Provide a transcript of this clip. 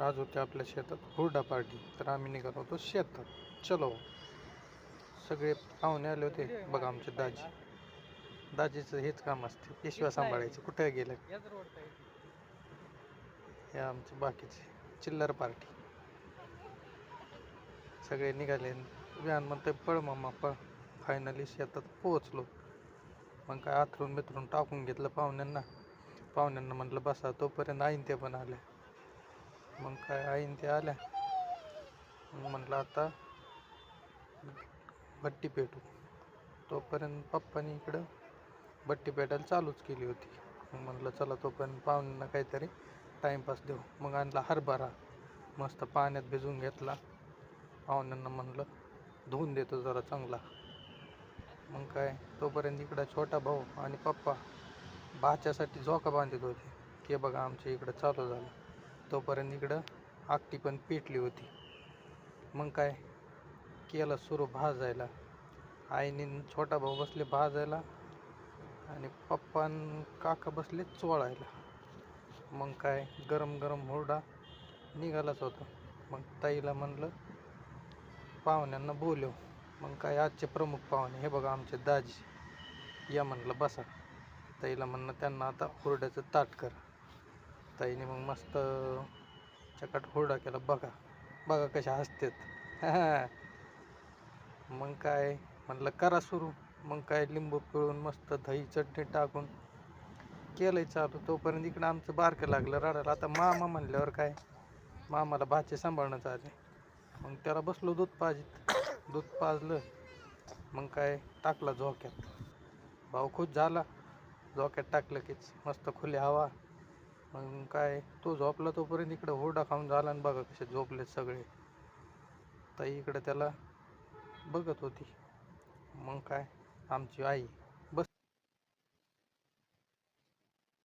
आज होते आपल्या शेतात हुरडा पार्टी, तर आम्ही निघालो होतो शेतात. चलो, सगळे पाहुणे आले होते. बघा आमचे दाजीचं हेच काम असते, पिशव्या सांभाळायचे. कुठे गेले हे आमचे बाकीचे चिल्लर पार्टी. सगळे निघाले. व्यान म्हणते पळ मामा पळ. फायनली शेतात पोहोचलो. मग काय आथरून बिथरून टाकून घेतलं पाहुण्यांना म्हटलं बसा. तोपर्यंत आईन ते पण आल्या. मग काय आईन ते आल्या. मग म्हटलं आता भट्टी पेटू. तोपर्यंत पप्पानी इकडं भट्टी पेटायला चालूच केली होती. मग म्हटलं चला तोपर्यंत पाहुण्यांना काहीतरी टाईमपास देऊ. मग आणला हरभरा, मस्त पाण्यात भिजवून घेतला. पाहुण्यांना म्हणलं धुवून देतो जरा चांगला. मग काय तोपर्यंत इकडं छोटा भाऊ आणि पप्पा भाच्यासाठी झोका बांधत होते. हे बघा आमच्या इकडं चालू झालं. तोपर्यंत इकडं आगटी पण पेटली होती. मग काय केलं सुरू भाजायला. आईने छोटा भाऊ बसले भाजायला आणि पप्पा आणि काका बसले चोळायला. मग काय गरम गरम हुरडा निघालाच होता. मग ताईला म्हणलं पाहुण्यांना बोलव. मग काय आजचे प्रमुख पाहुणे हे बघा आमचे दाजी. या म्हणलं बसा. ताईला म्हणणं त्यांना आता हुरड्याचं ताट कर. ताईने मग मस्त चकाट हुरडा केला. बघा कशा हसतात. मग काय म्हणलं करा सुरू. मग काय लिंबू पिळून मस्त दही चटणी टाकून केलंय चालू. तोपर्यंत इकडं आमचं बारकं लागलं रडायला. आता मामा म्हणल्यावर काय मामाला भाचे सांभाळणं आले. मग त्याला बसलो दूध पाजलं. मग काय टाकला झोक्यात. भाऊ खुश झाला. झोक्यात टाकलं कीच मस्त खुली हवा. मग काय तो झोपला. तोपर्यंत इकडं हुरडा खाऊन झाला. आणि बघा कसे झोपले सगळे. ताई इकडं त्याला बघत होती. मग काय आमची आई